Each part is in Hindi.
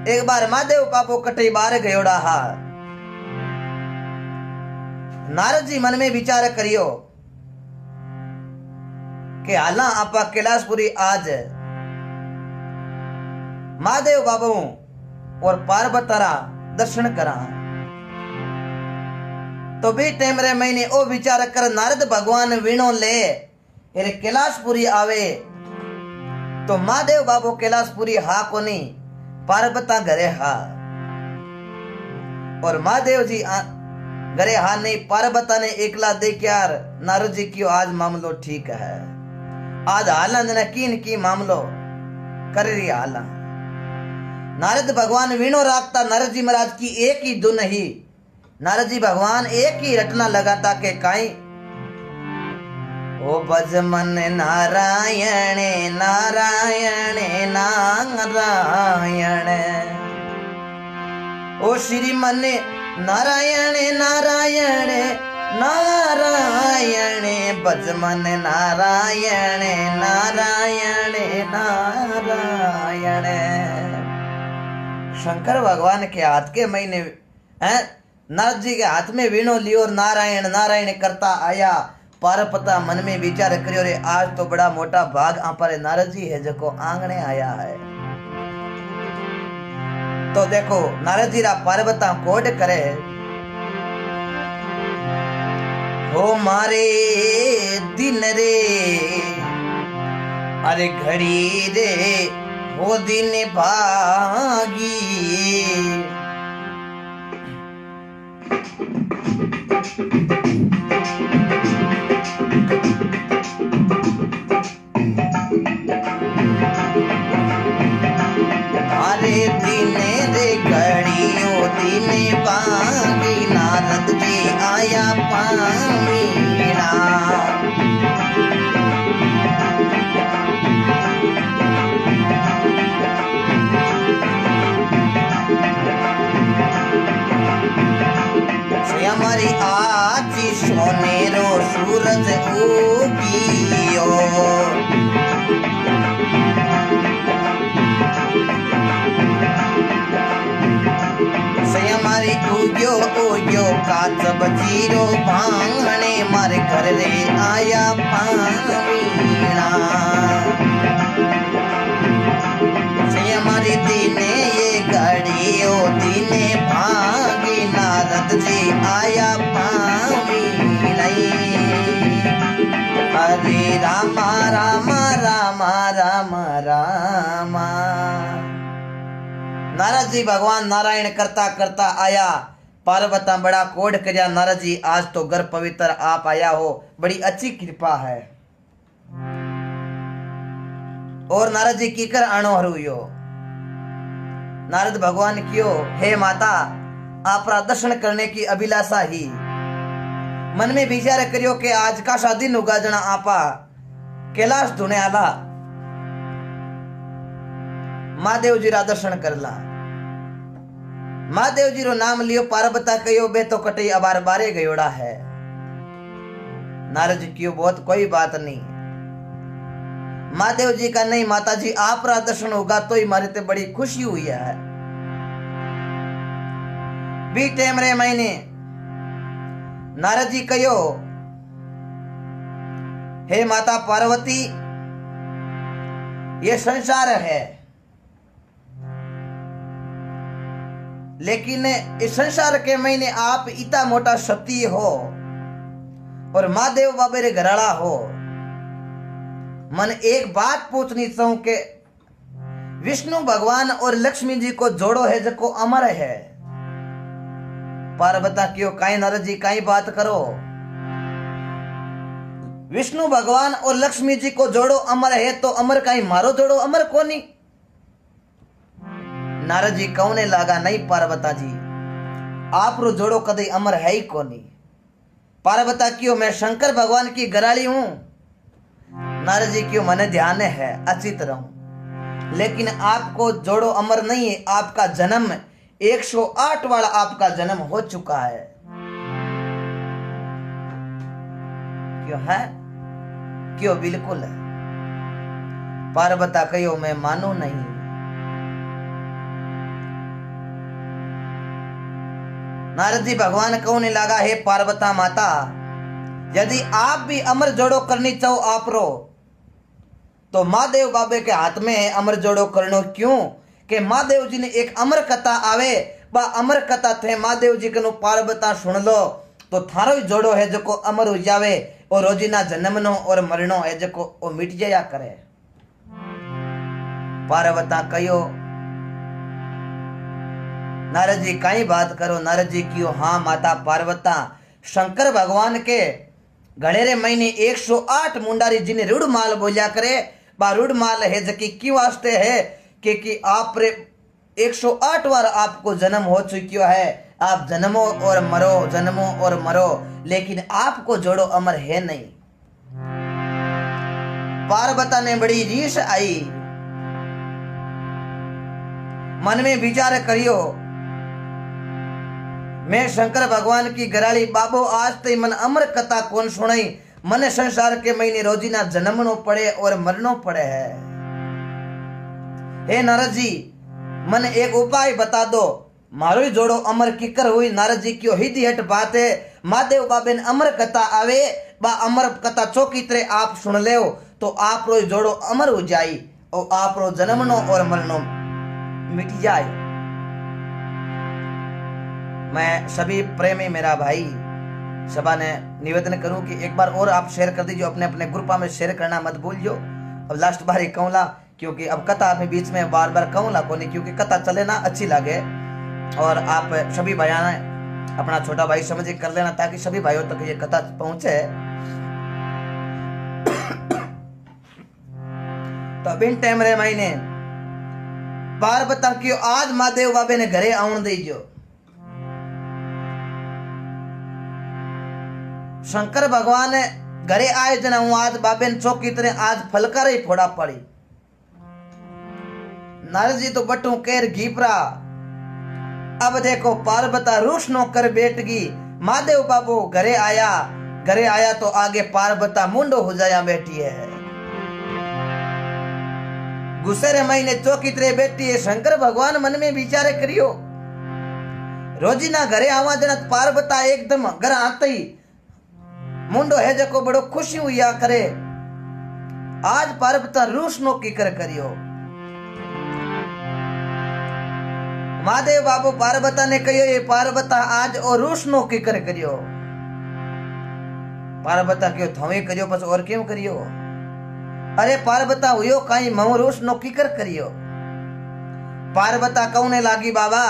एक बार महादेव बाबू कटई बार गयोड़ा हा। नारद जी मन में विचार करियो कि हालां आपा कैलाशपुरी आज महादेव बाबू और पार्वतारा दर्शन करा। तो भी टाइम रे मैंने ओ विचार कर नारद भगवान वीणो ले कैलाशपुरी आवे। तो महादेव बाबू कैलाशपुरी हा कोनी, पार्वता घरे हा। और महादेव जी घरे हा नहीं, पार्वता ने एकला देख यार नारद जी क्यों आज मामलो ठीक है। आज हाला ने कीन की मामलो कर रही हाला। नारद भगवान वीणो राखता, नारद जी महाराज की एक ही धुन ही, नारद जी भगवान एक ही रटना लगाता के काई ओ भज मन नारायण नारायण नारायण। ओ श्री मन नारायण नारायण नारायण, भज मन नारायण नारायण नारायण। शंकर भगवान के हाथ के महीने नारद जी के हाथ में वीणो लियो और नारायण नारायण करता आया। पार्वता मन में विचार करियो रे आज तो बड़ा मोटा भाग पर नारद जी है जो आंगणे आया है। तो देखो नारद जी रा पार्वता कोड करे हो मारे दिन रे अरे घड़ी रे वो दिन भागी। अरे दिन रे घड़ियों दिन भागी, नारद जी आया पामीना। हमारी आज सोनेरो सूरज उगियो, हमारी उग्यो उग्यो काच बजीरो भांगने मारे घर रे आया पामीना। हमारी दिने ये घड़ियो दिने भागी, नारद जी आया पामीना। हरे रामा रामा रामा रामा रामा। नारद जी भगवान नारायण करता करता आया। पार्वता बड़ा कोड करया नारद जी आज तो घर पवित्र आप आया हो, बड़ी अच्छी कृपा है। और नारद जी की कर आणो हरुयो। नारद भगवान क्यों हे माता आपरा दर्शन करने की अभिलाषा ही मन में विचार करियो कि आज का शादी नुगा जना आपा कैलाश धुने आला महादेव जी रा दर्शन करला। महादेव जी रो नाम लियो, पार्वता कहो बे तो कटई अबार बारे गयोड़ा है। नारद जी क्यों बहुत कोई बात नहीं, महादेव जी का नहीं माता जी आप रा दर्शन होगा तो ही मारे ते बड़ी खुशी हुई है। बी टाइम रे मैंने नारद जी कहो हे माता पार्वती ये संसार है, लेकिन इस संसार के महीने आप इतना मोटा शक्ति हो और महादेव बाबे रे घराड़ा हो। मन एक बात पूछनी चाहूं के विष्णु भगवान और लक्ष्मी जी को जोड़ो है जो अमर है। पार्वता क्यों काई नारद जी काई बात करो, विष्णु भगवान और लक्ष्मी जी को जोड़ो अमर है तो अमर काई मारो जोड़ो अमर कोनी। नारद जी कौने लागा नहीं पार्वता जी आप रो जोड़ो कदे अमर है ही कोनी। पार्वता क्यों मैं शंकर भगवान की गराली हूं। नारद जी क्यों मने ध्यान है अच्छी तरह हूं, लेकिन आपको जोड़ो अमर नहीं है। आपका जन्म 108 वाला आपका जन्म हो चुका है। क्यों है क्यों बिल्कुल है। पार्वता कहो मैं मानू नहीं। नारद जी भगवान कहने लगा, हे पार्वता माता, यदि आप भी अमर जोड़ो करनी चाहो आप रो तो महादेव बाबे के हाथ में है अमर जोड़ो करनो। क्यों कि महादेव जी ने एक अमर कथा आवे, बा अमर कथा थे महादेव जी कनु पार्वता सुन लो तो थारो ही जोड़ो है जो को अमर हो जावे और रोजीना जन्मनो और मरणो है जो को वो मिट जाया करे। पार्वता कहो, नारद जी कई बात करो। नारद जी क्यों, हाँ माता पार्वता, शंकर भगवान के घड़ेरे महीने 108 मुंडारी जिन्हें रुड़माल बोलिया करे, बा रुड़माल है जकी क्यों वास्ते है कि आप 108 बार आपको जन्म हो चुकियो है। आप जन्मो और मरो, जन्मो और मरो, लेकिन आपको जोड़ो अमर है नहीं। पार्वता ने बड़ी रीस आई, मन में विचार करियो, मैं शंकर भगवान की गराली बाबो आज तक मन अमर कथा कौन सुनाई, मन संसार के महीने रोजीना जन्मनो पड़े और मरनो पड़े है। हे नारद जी, मन एक उपाय बता दो, मारो ही जोड़ो अमर किकर हुई। नारद जी क्यों हिदी हट बात है, महादेव बाबे ने अमर कथा आवे, बा अमर कथा चौकी तरह आप सुन ले तो आप रो जोड़ो अमर हो जाई और आप रो जन्मनो और मरनो मिट जाए। मैं सभी प्रेमी मेरा भाई सभा ने निवेदन करूं कि एक बार और आप शेयर कर दीजिए, अपने अपने ग्रुपा में शेयर करना मत भूलियो। अब लास्ट बार ही कहूँला, क्योंकि अब कथा में बीच में बार बार कहूँला को नहीं, क्योंकि कथा चले ना अच्छी लगे और आप सभी भाइयों ने अपना छोटा भाई समझ कर लेना ताकि सभी भाइयों तक ये कथा पहुंचे। तो बिन टाइम रे महीने पार्वता क्यों आज महादेव बाबे ने घरे आउन दीजो। शंकर भगवान घरे आए जना हूं आज बाबे ने चौकी तरह आज फलकार ही फोड़ा पड़ी। नारद जी तो बटू केर घीपरा। अब देखो पार्वता रूस नो कर बैठ गई, महादेव बाबू घरे आया तो आगे पार्वता मुंडो हो जाया बैठी है। गुस्से महीने चौकी तरह बैठी है। शंकर भगवान मन में विचारे करियो, रोजीना घरे आवा जना पार्वता एकदम घर आते ही मुंडो है जको बड़ो खुशी हुआ करे। आज पार्वता रूस नो किकर करियो। महादेव बाबू पार्वता ने कहियो, ये पार्वता आज और रूस नो किकर करियो। पार्वता क्यों थवे करियो पस और क्यों करियो। अरे पार्वता हुयो कहीं मऊ रूस नो किकर करियो। पार्वता कहने लागी, बाबा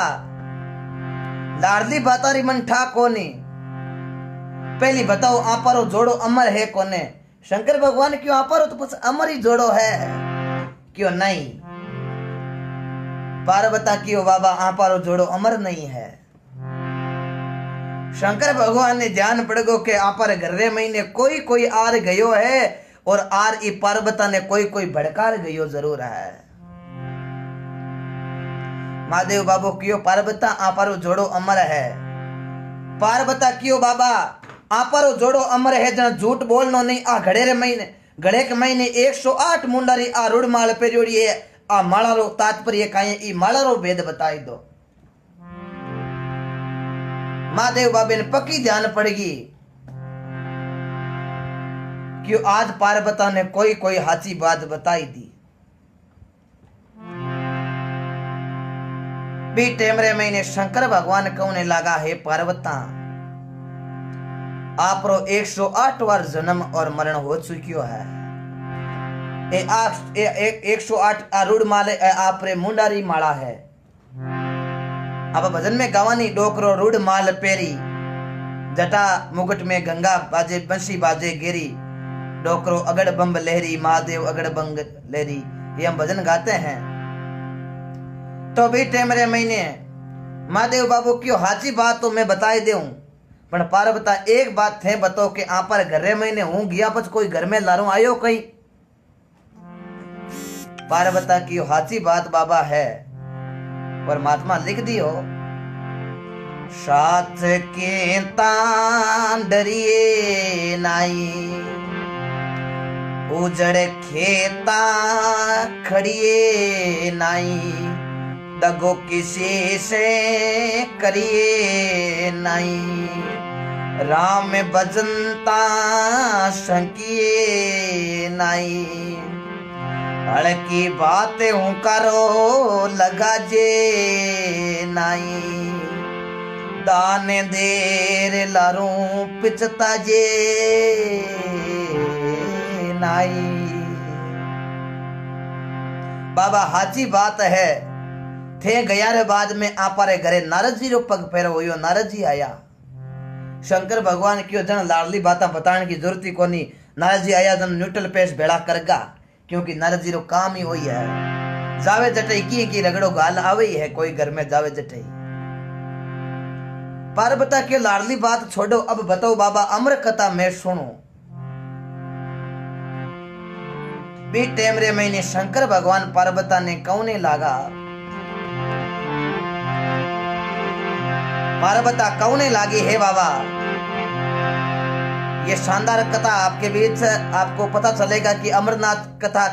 लाडली बातारी मन ठा कोनी, पहली बताओ आपारो जोड़ो अमर है कोने। शंकर भगवान क्यों आपारो तो बस अमर ही जोड़ो है क्यों नहीं। पार्वता क्यों, बाबा आपारो जोड़ो अमर नहीं है। शंकर भगवान ने ध्यान पड़ गो के आपार घरे महीने कोई आर गयो है और आर ई पार्वता ने कोई भड़कार गयो जरूर है। महादेव बाबू क्यों, पार्वता आपारो जोड़ो अमर है। पार्वता क्यों, बाबा आपारो जोड़ो अमर है जना झूठ बोलनो नहीं। आ घड़े के महीने 108 मुंडारी आ रुड़माल पेरियोड़ी है। आ मालारो तात्पर्य काई ई मालारो भेद बताई दो। महादेव बाबे ने पक्की ध्यान पड़ेगी क्यों आज पार्वता ने कोई हाची बात बताई दी। बी टेमरे महीने शंकर भगवान कहने लगा, हे पार्वता आपरो 108 बार जन्म और मरण हो चुकियो है। 108 आरूढ़ माले आपरे मुंडारी माला है। अब भजन में गवानी डोकरो रूढ़ माल पेरी, जटा मुकुट में गंगा बाजे बंसी बाजे गेरी, डोकरो अगड़ बम्ब लहरी, महादेव अगड़ बंग लहरी, ये हम भजन गाते हैं। तो भी टेमरे महीने महादेव बाबू क्यों हाची बात तो मैं बताई दूं, पर पार्वता एक बात थे बताओ कि आप पर घरे महीने हूं गया पच कोई घर में लारू आयो कहीं। पार्वता की हाची बात बाबा है और महात्मा लिख दियो, साथ के तान डरिए नाई, उजड़ खेता खड़िए नाई, दगो किसी से करिए नहीं, राम भजनता शंकिए नहीं, हड़की बातें हूँ करो लगा जे नहीं, दाने देर लारू पिचता जे नहीं। बाबा हाची बात है, थे गया रे बाद में आपारे घरे नारद जी रो पग फेरो हुयो। नारद जी आया, शंकर भगवान क्यों जन लाडली बातें बताने की जरूरत ही कोनी। नारद जी आया जन न्यूट्रल पेश भेड़ा करगा, क्योंकि नारद जी रो काम ही वही है। जावे जटई की रगड़ो गाल आवे ही है, कोई घर में जावे जटई। पार्वता के लाडली बात छोड़ो, अब बताओ बाबा अमर कथा मैं सुनो। बी टेम रे महीने शंकर भगवान पार्वता ने कौने लागा, पार्वता कौने लागी। हे बाबा, ये शानदार कथा आपके बीच आपको पता चलेगा कि अमरनाथ कथा,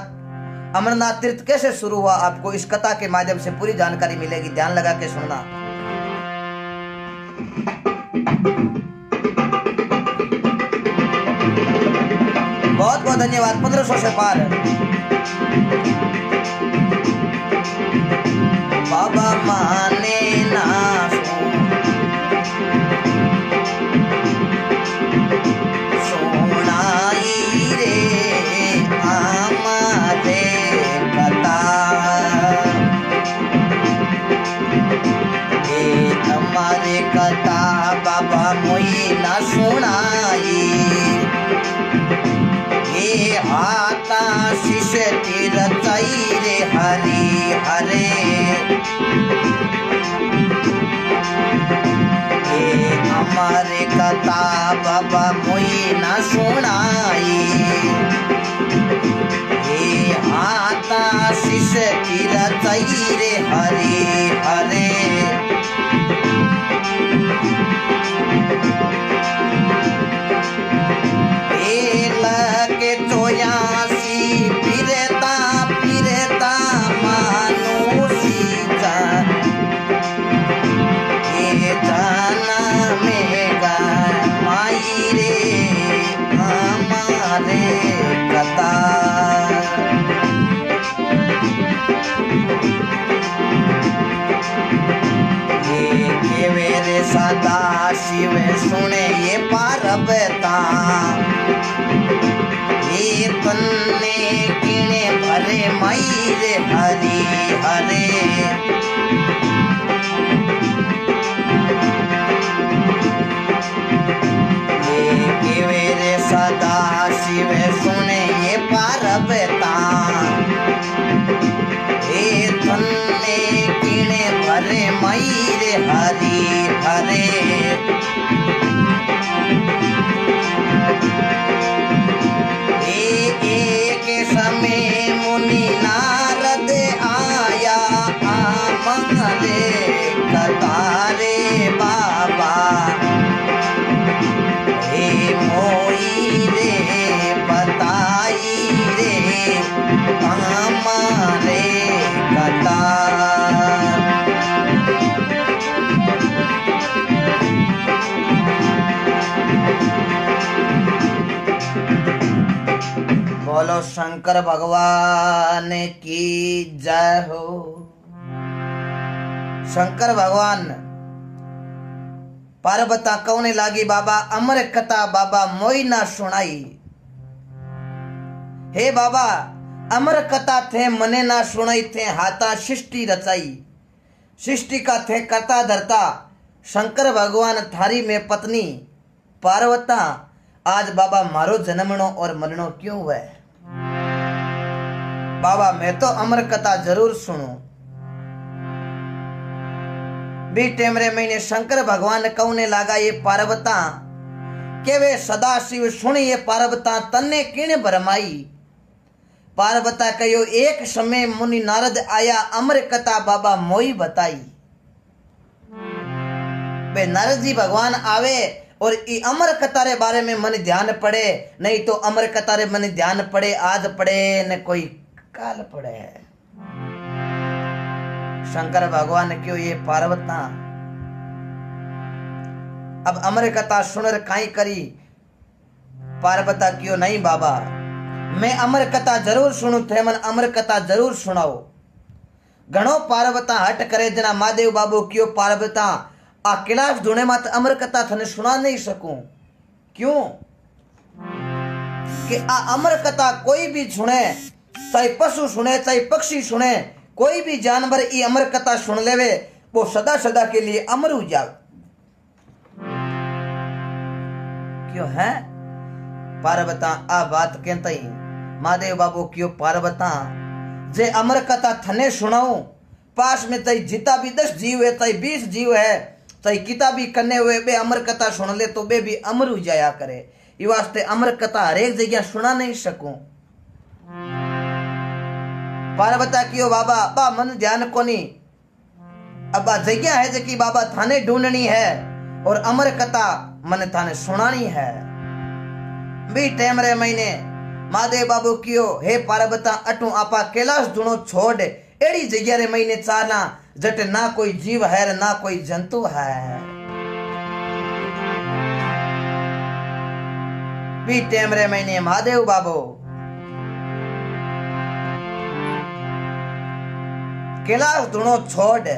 अमरनाथ तीर्थ कैसे शुरू हुआ। आपको इस कथा के माध्यम से पूरी जानकारी मिलेगी, ध्यान लगा के सुनना। बहुत बहुत धन्यवाद। 1500 से पार। बाबा माने ना सोनाई रे आमारे कथा, ए हमारे कथा बाबा मोई ना सुनाई, ए हाथा शिष्य तीर रे हरि हरे, ए हमारे कथा बाबा मोई ना सुनाई, ए हाथा शिष्य तीर रे हरि हरे। के चौयासी फिरता फिरता मानुषी जान, ये जाना मेगा माई रे हमारे कथा। ये केवे रे सदा शिव सुने ये पार्वता, तन्ने किने भरे माई रे हरि हरे, ये रे सदा शिव सुने ये पार्वता, ए तन्ने किने भरे माई रे हरि हरे। समय मुनि नारद आया आमंगले कतारे बाबा, हे मोई रे बताई रे हमारे कथा। बोलो शंकर भगवान की जय हो। शंकर भगवान पार्वता कौने लागी बाबा अमर कथा बाबा मोई ना सुनाई। हे बाबा अमर कथा थे मने ना सुनाई, थे हाथा सृष्टि रचाई, सृष्टि का थे करता धरता। शंकर भगवान थारी में पत्नी पार्वता, आज बाबा मारो जन्मनो और मरनो क्यों हुआ। बाबा मैं तो अमर कथा जरूर सुनूं। बी टेमरे महीने शंकर भगवान कौने लागा ये पार्वता, के वे सदा शिव सुनी ये पार्वता तन्ने किने भरमाई। पार्वता कहो एक समय मुनि नारद आया, अमर कथा बाबा मोई बताई। वे नारद जी भगवान आवे और ई अमर कथा रे बारे में मन ध्यान पड़े, नहीं तो अमर कथा रे मन ध्यान पड़े आज पड़े न कोई काल पड़े। शंकर भगवान क्यों ये पार्वता अब अमर कथा सुनर काई करी। पार्वता क्यों नहीं बाबा, मैं अमर कथा जरूर सुनू थे, मन अमर कथा जरूर सुनाओ। घणो पार्वता हट करे जना महादेव बाबू क्यों पार्वता आ कैलाश धुने मत अमर कथा थने सुना नहीं सकूं। क्यों कि आ अमर कथा कोई भी सुने, चाहे पशु सुने चाहे पक्षी सुने, कोई भी जानवर ये अमर कथा सुन लेवे वो सदा सदा के लिए अमर हो जाए। क्यों है पार्वता आ बात कहता ही महादेव बाबू क्यों पार्वता जे अमर कथा थने सुनाऊं, पास में चाहे जिता भी 10 जीव है चाहे 20 जीव है चाहे किता भी कन्ने हुए बे अमर कथा सुन ले तो बे भी अमर हो जाया करे। ये वास्ते अमर कथा हर एक जगह सुना नहीं सकूं। पार्वता क्यों बाबा बा मन ध्यान कोनी, अब जगह है जकी बाबा थाने ढूंढनी है और अमर कथा मन थाने सुनानी है। भी टाइम रे महीने महादेव बाबू क्यों हे पार्वता अटू आपा कैलाश धुनो छोड़ एड़ी जगह रे महीने चाला जट ना कोई जीव है ना कोई जंतु है। भी टाइम रे महीने महादेव बाबू कैलाश धुनो छोड़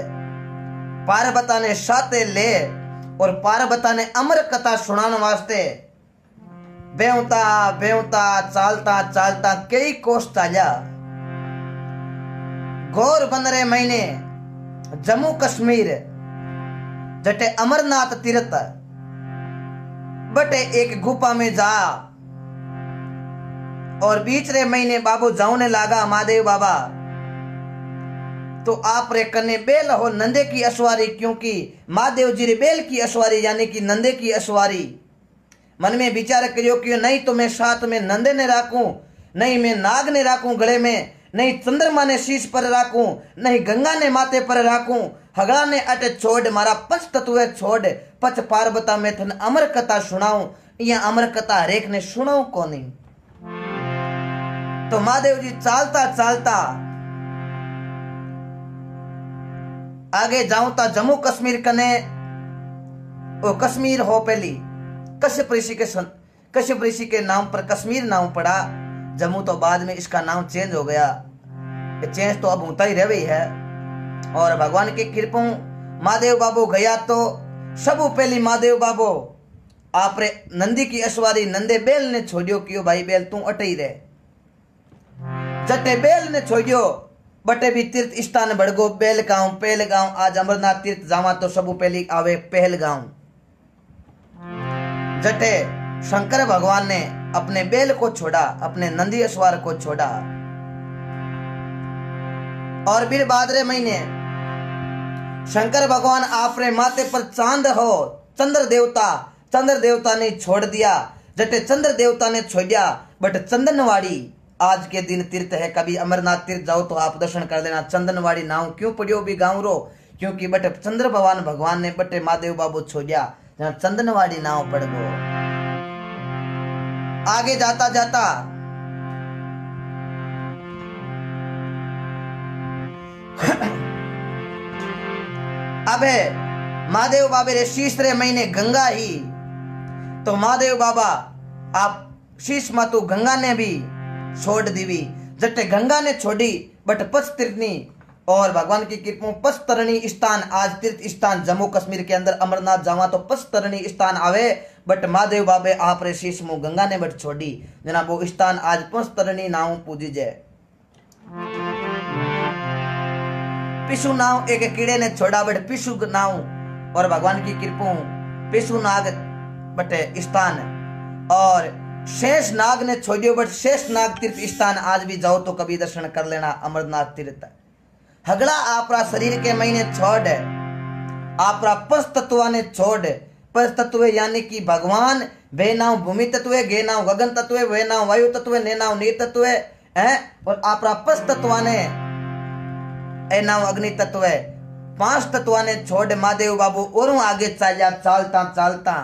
पार्वता ने साथे ले और पार्वता ने अमर कथा सुनाने वास्ते बेवता बेवता चालता चालता कई कोस चाल्या। गौर बनरे महीने जम्मू कश्मीर जटे अमरनाथ तीर्थ बटे एक गुफा में जा और बीच रे महीने बाबू जाऊने लागा महादेव बाबा तो आप रे कन्ने बेल हो नंदे की अश्वारी, क्योंकि महादेव जी रे बेल की अश्वारी यानी कि नंदे की अश्वारी। मन में विचार करियो कि नहीं तो मैं साथ में नंदे ने राखूं, नहीं मैं नाग ने राखूं गले में, नहीं चंद्रमा ने शीश पर राखूं, नहीं गंगा ने माथे पर राखूं, हगड़ा ने अट छोड़ मारा पंच तत्व छोड़ पच पार्वता में थन अमर कथा सुनाऊं। या अमर कथा हरेक ने सुनाऊं कोनी। तो महादेव जी चालता चालता आगे जाऊं ता जम्मू कश्मीर कने वो कश्मीर हो पहली कश्यप ऋषि के नाम पर कश्मीर नाम पड़ा। जम्मू तो बाद में इसका नाम चेंज हो गया, चेंज तो अब होता ही रही है। और भगवान की कृपा महादेव बाबू गया तो सबू पहली महादेव बाबू आप रे नंदी की अश्वारी नंदे बेल ने छोड़ियो क्यों भाई बेल तू अटई रहे। जटे बेल ने छोड़ियो बटे भी तीर्थ स्थान बड़गो पहलगांव आज अमरनाथ तीर्थ जावा तो सबू पहली आवे पहलगांव। जटे शंकर भगवान ने अपने बेल को छोड़ा, अपने नंदी अश्वार को छोड़ा। और फिर बादरे महीने शंकर भगवान आपरे माथे पर चांद हो चंद्र देवता ने छोड़ दिया। जटे चंद्र देवता ने छोड़ा बट चंदनवाड़ी आज के दिन तीर्थ है। कभी अमरनाथ तीर्थ जाओ तो आप दर्शन कर लेना। चंदनवाड़ी नाम क्यों पड़ियो भी गाँव रो, क्योंकि बटे चंद्र भगवान ने बटे महादेव बाबू छोड़ा जहां चंदनवाड़ी नाव पड़ गो। आगे जाता जाता अब है महादेव बाबे रे शीश रे महीने गंगा ही तो महादेव बाबा आप शीश मातु गंगा ने भी छोड़ दीवी। जटे गंगा ने छोड़ी बट पचतरणी और भगवान की कृपा पचतरणी स्थान आज तीर्थ स्थान जम्मू कश्मीर के अंदर अमरनाथ जावा तो पचतरणी स्थान आवे बट महादेव बाबे आप रे शीश मुंह गंगा ने बट छोड़ी जना वो स्थान आज पचतरणी नाव पूजी जाए। पिशु नाव एक कीड़े ने छोड़ा बट पिशु नाव और भगवान की कृपा पिशु नाग बटे स्थान और शेष नाग ने छोड़ियो बट शेष नाग तीर्थ स्थान आज भी जाओ तो कभी दर्शन कर लेना अमरनाथ तीर्थ। हगड़ा आपरा शरीर के महीने छोड़ आपरा पंच तत्व ने छोड़ पंच तत्व यानी कि भगवान वे नाव भूमि तत्व गे नाव गगन तत्व वे नाव वायु तत्व ने नाव नीर तत्व है और आपरा पंच तत्व ने ए नाव अग्नि तत्व 5 तत्व ने छोड़ महादेव बाबू और आगे चालता चालता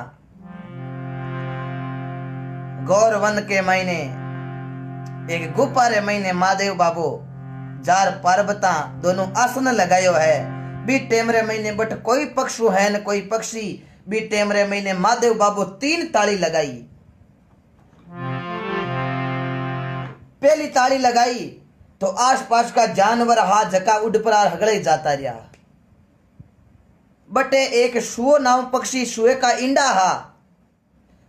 गौर वन के महीने एक गुफा रे महीने महादेव बाबू जार पार्वता दोनों आसन लगायो है। बी टेमरे महीने बट कोई पक्षु है न कोई पक्षी। बी टेमरे महीने महादेव बाबू 3 ताली लगाई। पहली ताली लगाई तो आसपास का जानवर हा झका उड़ पर हगड़े जाता रहा। बटे एक शुओ नाम पक्षी शुए का इंडा हा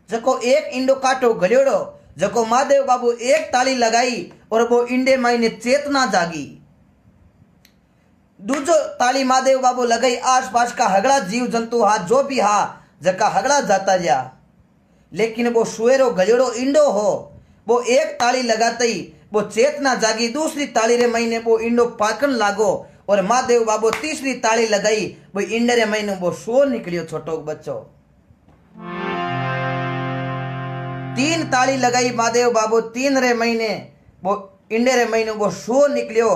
जको एक इंडो काटो गलियोड़ो। जको महादेव बाबू 1 ताली लगाई और वो इंडे मायने चेतना जागी। दूजो ताली महादेव बाबू लगाई आसपास का हगड़ा जीव जंतु हा जो भी हा जका हगड़ा जाता रहा। लेकिन वो शुएरो गलियोड़ो इंडो हो वो 1 ताली लगाते ही वो चेतना जागी। दूसरी ताली रे महीने वो इंडो पाकन लागो और महादेव बाबू तीसरी ताली लगाई वो इंडे रे महीने वो शो निकलियो छोटो बच्चो। 3 ताली लगाई महादेव बाबू 3 रे महीने वो इंडे रे महीने वो शो निकलियो।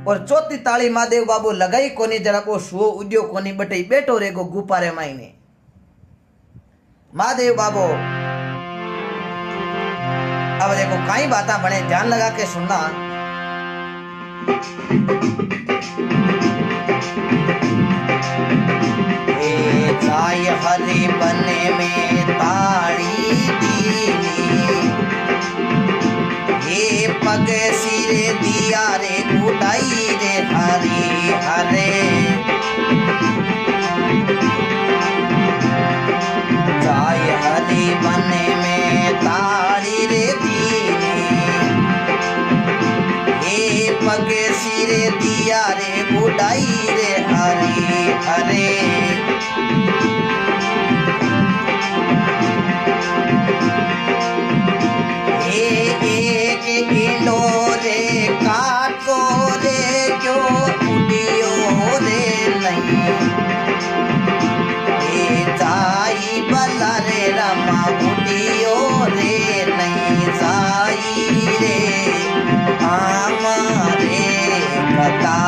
और चौथी ताली महादेव बाबू लगाई कोनी जरा वो शो उद्यो कोनी बटे बैठो रेगो गुफा रे महीने। महादेव बाबू अब देखो कई बातें बने ध्यान लगा के सुनना। जाय हरे बने में ताड़ी दीनी ये पग सिरे दिया रे उड़ाई रे हरे हरे। जाय हरे बने में ताड़ी रे पग सिरे दिया रे बुढ़ाई रे हरे हरे। एक इंडो रे काटो रे क्यों उड़ियो रे नहीं। जाई बला रे रमा उड़ियो रे नहीं। जाई रे हमारे कथा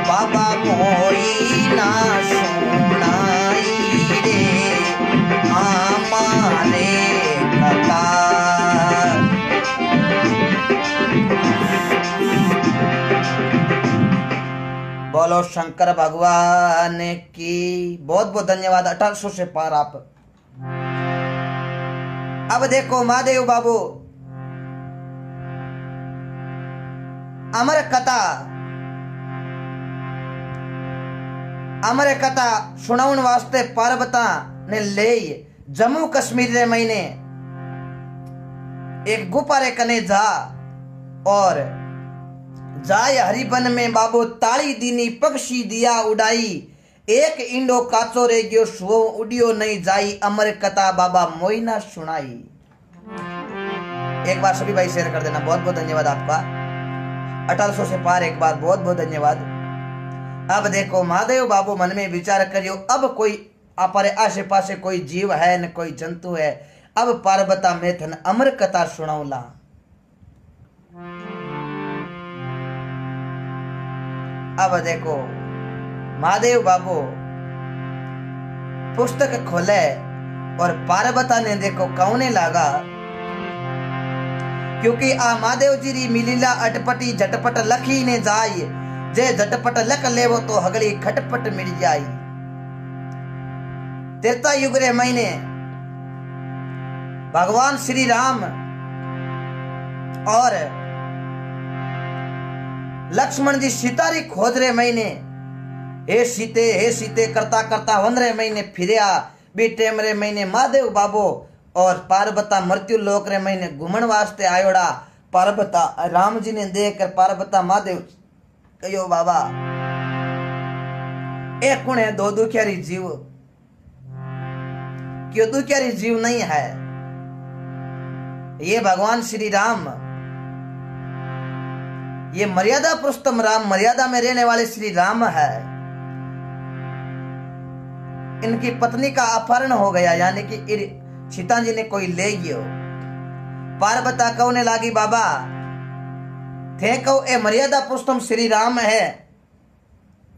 बाबा मोई ना सुनाई रे हमारे कथा। बोलो शंकर भगवान की बहुत बहुत धन्यवाद। 1800 से पार आप। अब देखो महादेव बाबू अमर कथा सुनाउन वास्ते पार्वता ने ले जम्मू कश्मीर रे महीने एक गुफा रे कने जा और जाय हरिबन में बाबू ताली दीनी पक्षी दिया उड़ाई। एक इंडो काचो रे गयो शो उड़ियो नहीं। जाई अमर कथा बाबा मोइना सुनाई। एक बार सभी भाई शेयर कर देना। बहुत बहुत धन्यवाद आपका। 1800 से पार एक बार बहुत बहुत धन्यवाद। अब देखो महादेव बाबू मन में विचार करियो अब कोई आपरे आसे पासे कोई जीव है न कोई जंतु है। अब पार्वता में थन अमर कथा सुनाऊला। अब देखो महादेव बाबू पुस्तक खोले और पार्वता ने देखो कौने लागा क्योंकि आ महादेव जी री मिलीला अटपटी झटपट लखी ने जाई। जे झटपट लख लेवो तो हगली खटपट मिल जाई। त्रेता युग रे महीने भगवान श्री राम और लक्ष्मण जी सीता री खोज रे महीने हे सीते करता करता 15 महीने फिरया। बी टेम रे महीने महादेव बाबू और पार्वता मृत्यु लोक रे महीने घूमन वास्ते आयोड़ा। पार्वता राम जी ने देखकर पार्वता महादेव कहो बाबा एक कुण है दो दुखियारी जीव क्यों दुखियारी जीव नहीं है। ये भगवान श्री राम ये मर्यादा पुरुषोत्तम राम मर्यादा में रहने वाले श्री राम है। इनकी पत्नी का अपहरण हो गया यानी कि सीता जी ने कोई ले गयो। पार्वता कहने लागी बाबा थे कहो ए मर्यादा पुरुषोत्तम श्री राम है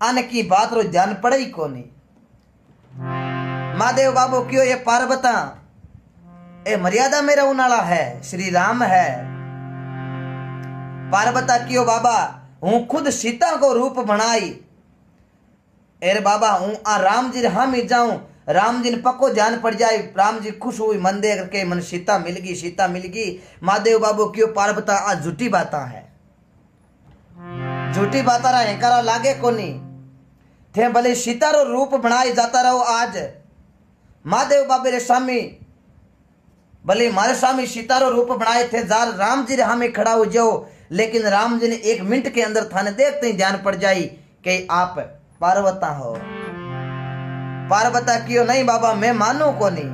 आने की बात रो ध्यान पड़े ही कोनी। महादेव बाबू क्यों ये पार्वता ए मर्यादा में रहने वाला है, श्री राम है। पार्वता कियो बाबा हूँ खुद सीता को रूप बनाई, एर बाबा हूँ आ राम जी हम ही जाऊं, राम जी ने पक्को जान पड़ जाए। राम जी खुश हुई मन देख के, मन सीता मिल गई, सीता मिल गई। महादेव बाबू क्यों पार्वता आज झूठी बाता है, झूठी बाता रहा हेकारा लागे कोनी थे, भले सीता रो रूप बनाए जाता रहो। आज महादेव बाबे रे स्वामी भले मारे स्वामी सीता रो रूप बनाए थे, जार राम जी रे हमें खड़ा हो जाओ, लेकिन राम जी ने 1 मिनट के अंदर थाने देखते ही जान पड़ जाई कि आप पार्वता हो। पार्वता क्यों नहीं बाबा मैं मानू को नहीं।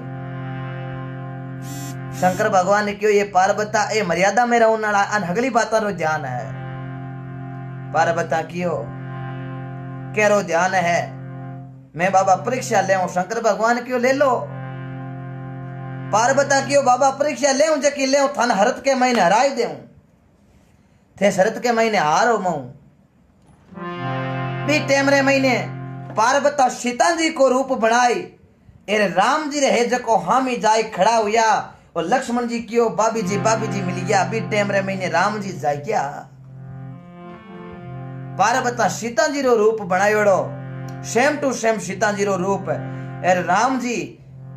शंकर भगवान ने क्यों ये पार्वता ए मर्यादा में रहने वाला अनहगली बातों रो ध्यान है। पार्वता क्यों कह रो ध्यान है मैं बाबा परीक्षा ले, शंकर भगवान क्यों ले लो। पार्वता क्यों बाबा परीक्षा ले जकी ले थान हरत के महीने हराई दे थे, शरत के महीने हारो मऊ भी टेमरे महीने पार्वता सीता जी को रूप बनाई, एर राम जी रहे जको हम ही जाए खड़ा हुआ, और लक्ष्मण जी क्यों बाबी जी मिल गया। भी टेमरे महीने राम जी जाए क्या, पार्वता सीता जी रो रूप बनायोड़ो, same to same Sita ji रो रूप, एर राम जी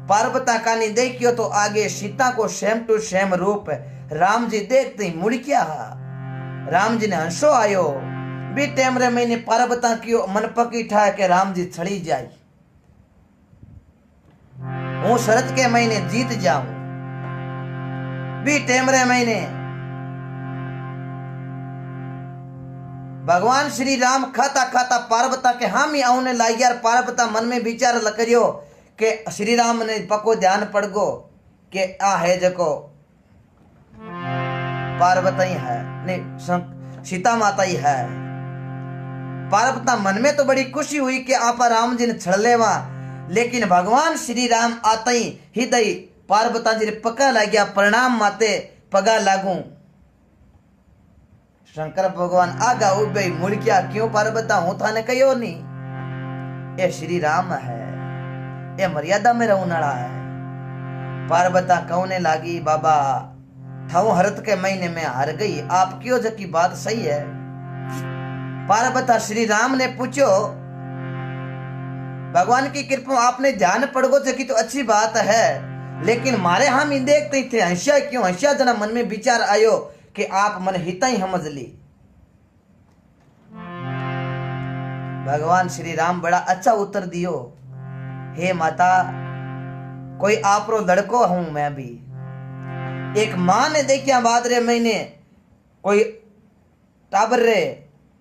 पार्वता का नहीं देखियो तो आगे सीता को सेम टू सेम रूप। राम जी देखते ही मुड़ क्या, राम जी ने हंसो आयो। भी टेमरे महीने पार्वता की मन पकी ठा के राम जी छड़ी जाई, हूँ शरत के महीने जीत जाऊं। भी टेमरे महीने भगवान श्री राम खाता खाता पार्वता के हम ही आउने लाई यार। पार्वता मन में विचार लकरियो के श्री राम ने पको ध्यान पड़ गो के आ है जको पार्वता ही है, नहीं सीता माता ही है। पार्वता मन में तो बड़ी खुशी हुई कि आपा राम जी ने छड़ लेवा, लेकिन भगवान श्री राम आते ही हृदय पार्वता जी ने पका लग गया, प्रणाम माते पगा लागू। शंकर भगवान आगा उबे मुड़ क्या क्यों पार्वता हूं थाने कहो नहीं, ये श्री राम है, ये मर्यादा में रहने वाला है। पार्वता कहने लागी बाबा थाऊ हरत के महीने में हार गई, आप क्यों जकी बात सही है। पार्वता श्री राम ने पूछो भगवान की कृपा आपने ध्यान पड़ गो जकी तो अच्छी बात है, लेकिन मारे हम ही देखते थे हंसिया क्यों, हंसिया जना मन में विचार आयो कि आप मन हिता ही समझ ली। भगवान श्री राम बड़ा अच्छा उत्तर दियो, हे माता कोई आप रो लड़को हूं मैं भी। एक मां ने देखिया बाद रे महीने कोई टाबर रे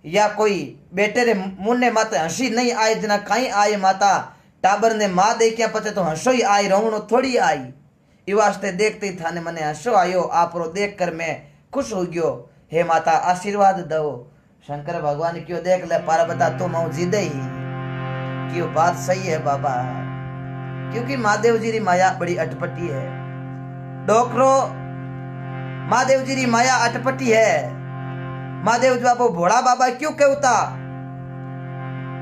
या कोई बेटे रे मुन्ने माते हंसी नहीं आई जना कहीं आए माता, टाबर ने मां देखिया पचे तो हंसो ही आई, रोवणो थोड़ी आई। ई वास्ते देखते ही थाने मने हंसो आयो, आप रो देख कर मैं खुश हो गयो। हे माता आशीर्वाद दो। शंकर भगवान क्यों देख ले पार्वता तो मऊ जीदे ही क्यों बात सही है बाबा, क्योंकि महादेव जी री माया बड़ी अटपटी है। डोकरो महादेव जी री माया अटपटी है। महादेव जी बाबू भोड़ा बाबा क्यों कहता,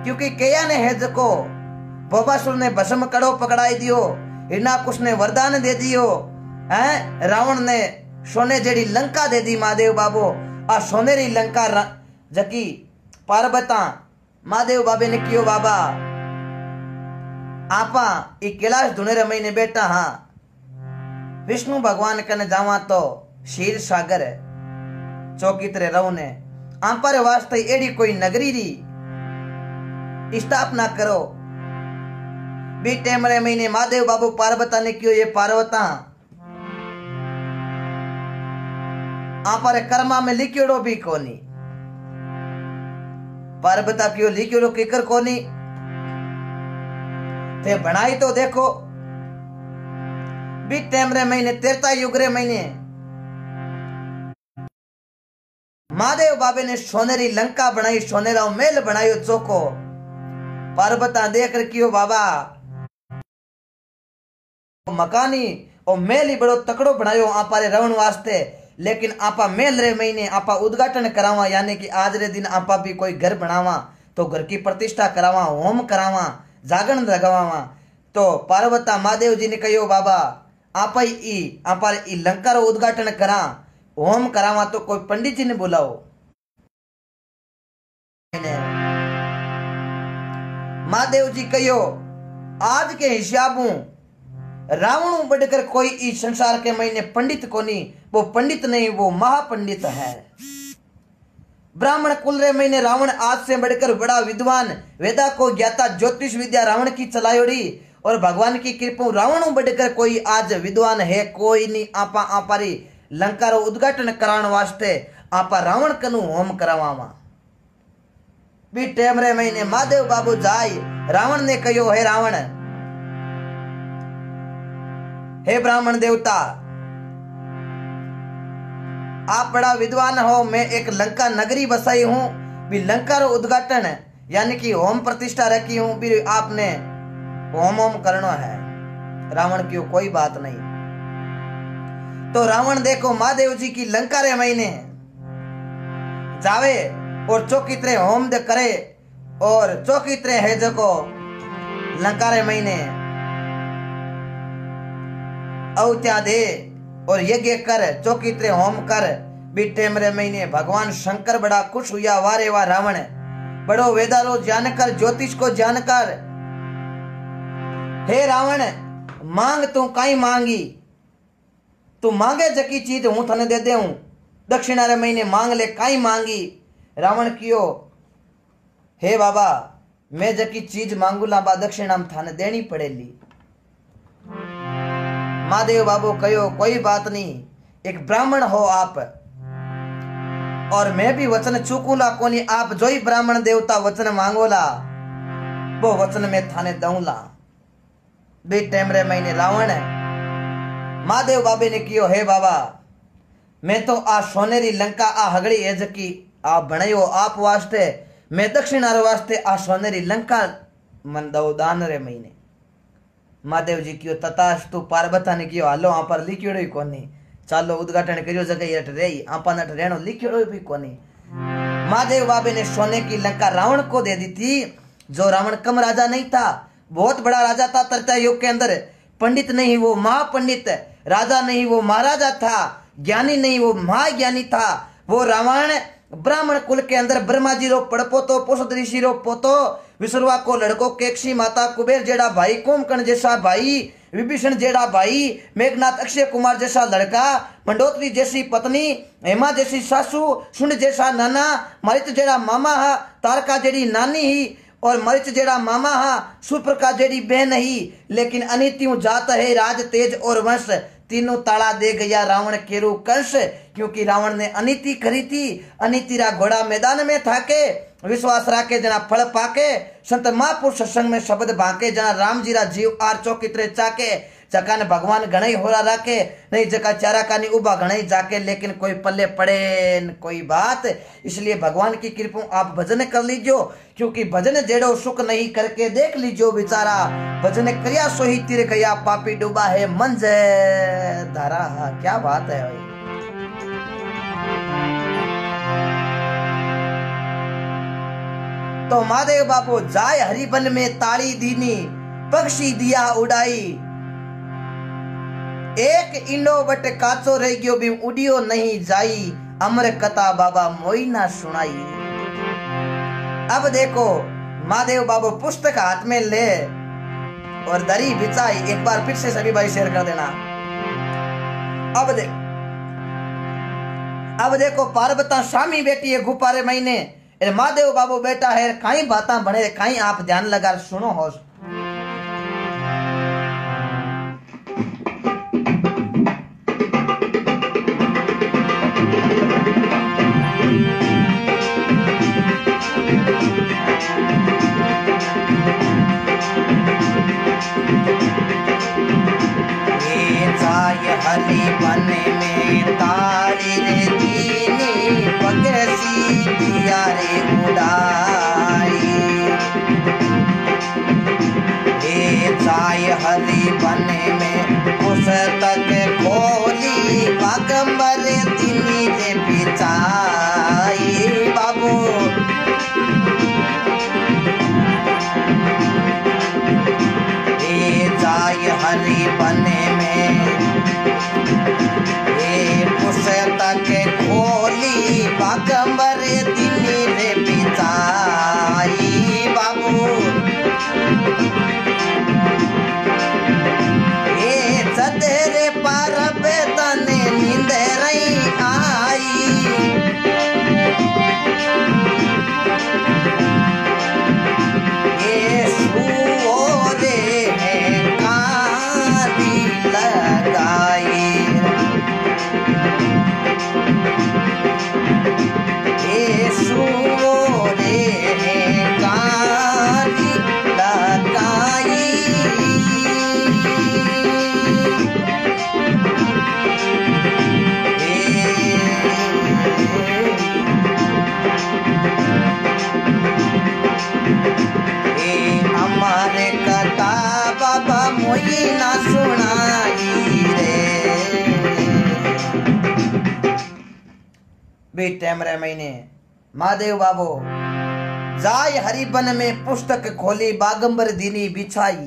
क्योंकि कया ने है जको भोपासुर ने भस्म कड़ो पकड़ाई दियो, हिरणाकुश ने वरदान दे दियो, हैं रावण ने सोने जेड़ी लंका दे दी। महादेव बाबू आ सोनेरी लंका जकी पार्वता महादेव बाबे ने कियो बाबा आपा ई कैलाश धुनेरे महीने बेटा हाँ विष्णु भगवान कने जावा तो क्षीर सागर चौकी तरह रहू ने आंपर वास्ते एड़ी कोई नगरी री स्थापना करो। भी टेमरे महीने महादेव बाबू पार्वता ने क्यों ये पार्वता आंपर कर्मा में लिखियोड़ो भी कोनी, पार्वता क्यों लिखियोड़ो किकर कोनी थे बनाई तो देखो। भी टेमरे महीने तेरता युगरे महीने महादेव बाबे ने सोनेरी लंका बनाई, सोनेरा मेल बनायो चोको। पार्वता देख कर क्यों बाबा मकानी और मेल ही बड़ो तकड़ो बनायो आपारे रवण वास्ते, लेकिन आपा मेल रे महीने आपा उद्घाटन करावा, यानी कि आज रे दिन आपा भी कोई घर बनावा तो घर की प्रतिष्ठा करावा, होम करावा, जागरण लगावा। तो पार्वता महादेव जी ने कहो बाबा आपार ई लंका रो उद्घाटन करा, होम करावा तो कोई पंडित जी ने बुलाओ। महादेव जी कहो आज के हिसाबू रावण बढ़कर कोई इस संसार के महीने पंडित को नहीं, वो पंडित नहीं वो महापंडित है। ब्राह्मण कुल रे महीने रावण आज से बढ़कर बड़ा विद्वान, वेदा को ज्ञाता, ज्योतिष विद्या रावण की चलायोड़ी, और भगवान की कृपा रावण बढ़कर कोई आज विद्वान है कोई नहीं। आपा आपारी लंका रो उद्घाटन कराण वास्ते आपा रावण कनु होम करावा। बी टेम रे महीने महादेव बाबू जाय, रावण ने कहो हे रावण, हे ब्राह्मण देवता, आप बड़ा विद्वान हो, मैं एक लंका नगरी बसाई हूं, भी लंका रो उद्घाटन यानी कि होम प्रतिष्ठा रखी हूं, भी आपने होम करना है। रावण की कोई बात नहीं। तो रावण देखो महादेव जी की लंका रे महीने जावे और चौकी तरह होम दे करे, और चौकी तरह है जको लंका रे महीने औत्या दे और यज्ञ कर, चौकी तरह होम कर। बीटे मेरे महीने भगवान शंकर बड़ा खुश हुआ, वारे वाह रावण बड़ो वेदारो जानकर, ज्योतिष को जानकर। हे रावण मांग तू काई मांगी, तू मांगे जकी चीज हूं थने दे दे हूं, दक्षिणा रे महीने मांग ले काई मांगी। रावण कियो हे बाबा मैं जकी चीज मांगूला बा दक्षिणा थाने देनी पड़ेली। महादेव बाबू कहो कोई बात नहीं, एक ब्राह्मण हो आप, और मैं भी वचन चूकूला कोनी, आप जो ही ब्राह्मण देवता वचन मांगोला वो वचन में थाने दऊला। बे टाइम रे महीने रावण महादेव बाबे ने कियो हे बाबा मैं तो आ सोनेरी लंका आ हगड़ी एज की आप बनायो आप वास्ते, मैं दक्षिणा वास्ते आ सोनेरी लंका मन दो दान रे महीने। महादेव जी कियो तथास्तु, पार्वता ने कियो हालो आप पर लिखियोड़ो ही कोनी, चालो उद्घाटन करियो जगह अट रही आपा नट रेणो लिखियोड़ो भी कोनी। महादेव बाबे ने सोने की लंका रावण को दे दी थी, जो रावण कम राजा नहीं था, बहुत बड़ा राजा था त्रेता युग के अंदर। पंडित नहीं वो महापंडित, राजा नहीं वो महाराजा था, ज्ञानी नहीं वो महाज्ञानी था। वो रावण ब्राह्मण कुल के अंदर ब्रह्मा जी रो पड़पोतो, पुष्ट ऋषि रो पोतो, विश्रवा को लड़को, केक्षी माता, कुबेर जेड़ा भाई, कुंभकर्ण जैसा भाई, विभीषण जेड़ा भाई, मेघनाथ अक्षय कुमार जैसा लड़का, मंडोत्री जैसी पत्नी, हेमा जैसी सासू, शुंड जैसा नाना, मरिच जेड़ा मामा हा, तारका जेड़ी नानी ही, और मरिच जेड़ा मामा हा, सुप्रका जेड़ी बहन ही। लेकिन अनित्यु जात है राज तेज और वंश, तीनों ताला दे गया रावण केरू कंस, क्योंकि रावण ने अनिति करी थी। अनिति रा घोड़ा मैदान में था के, विश्वास राके जना फल पाके, संत महापुरुष सत्संग में शब्द भाके, जना राम जी रा जीव आर चौकी तरह चाके, जका ने भगवान घणई होरा राखे, नहीं जका चारा का नहीं उबा घणई जाके, लेकिन कोई पल्ले पड़े न कोई बात। इसलिए भगवान की कृपा आप भजन कर लीजियो, क्योंकि भजन जेड़ो सुख नहीं करके देख लीजियो बेचारा, भजन करिया सो ही तिर गया, पापी डूबा है मंज धारा। क्या बात है भाई। तो महादेव बाबू जाय हरिबन में ताली दीनी, पक्षी दिया उड़ाई, एक इंडो बट काचो रह गयो भी उड़ियो नहीं जाई, अमर कथा बाबा मोई ना सुनाई। अब देखो महादेव बाबू पुस्तक हाथ में ले और दरी बिछाई, एक बार फिर से सभी भाई शेयर कर देना। अब देखो पार्वता स्वामी बेटी है गुब्बारे महीने, महादेव बाबू बेटा है, कई बातें बने, कई आप ध्यान लगा सुनो हो। हरी बने में तारी रे दीनी, पगसी दिया रे उड़ाई, हरी बने में पुस्तक खोली, बागंबर दीनी रे बिछाई। बाबू हरी बने में बे टेमरे महीने महादेव बाबो जाय हरिबन में पुस्तक खोली बागंबर दीनी बिछाई।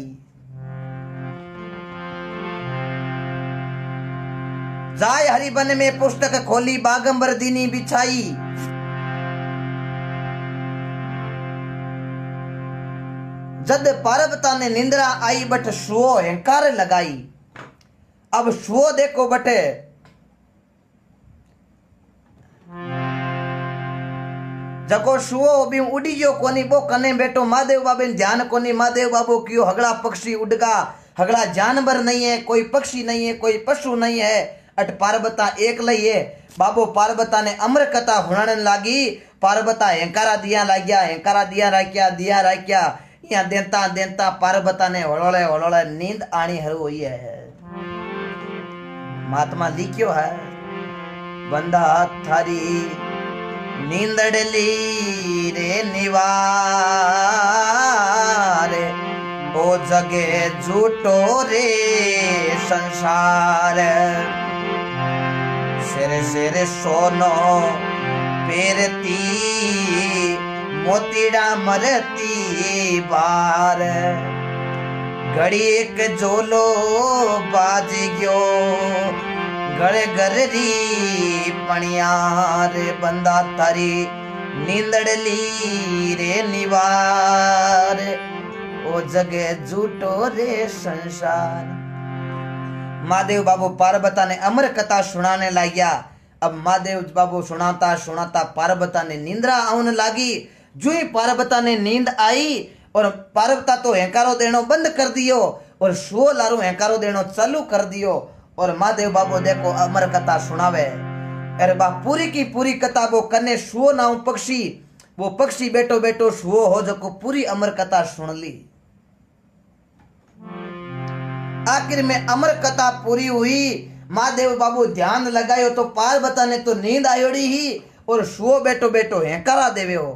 जाय हरिबन में पुस्तक खोली बागंबर दीनी बिछाई। जद पार्वता ने निंद्रा आई बट शुओ हंकार लगाई। अब शुओ देखो बटे जको शुओ भी उड़ी गयो कोनी बो कने बैठो महादेव बाबे ने ध्यान कोनी। महादेव बाबो क्यों हगड़ा पक्षी उड़गा हगड़ा जानवर नहीं है, कोई पक्षी नहीं है, कोई पशु नहीं है, अट पार्वता एक लई है। बाबो पार्वता ने अमर कथा हुणाने लागी। पार्वता हंकारा दिया लाग्या, हंकारा दिया राख्या यहाँ देता देता पार्वता ने होलोले नींद आनी हरु हुई है। महात्मा लिखियो है बंदा थारी नींदड़ली रे निवार ओ जगे झूठो रे संसार। सिर सिर सोनो पेरती मोतीड़ा मरती बार। घड़ी एक जोलो बाज गयो गड़े गररी पणियार। बंदा थारी नींदड़ली रे निवार ओ जगे झूठो रे संसार। महादेव बाबू पार्वता ने अमर कथा सुनाने लाग्या। अब महादेव बाबू सुनाता सुनाता पार्वता ने निंद्रा आने लागी। जो ही पार्वता ने नींद आई और पार्वता तो हंकारो देनो बंद कर दियो और शुओ लारू हंकारो देनो चालू कर दियो। और महादेव बाबू देखो अमर कथा सुनावे। अरे बा पूरी की पूरी कथा वो कने शुओ नाउ पक्षी वो पक्षी बैठो बैठो शुओ हो जको पूरी अमर कथा सुन ली। आखिर में अमर कथा पूरी हुई। महादेव बाबू ध्यान लगायो तो पार्वता ने तो नींद आयोड़ी ही और शुओ बैठो बैठो हंकारा देवे हो।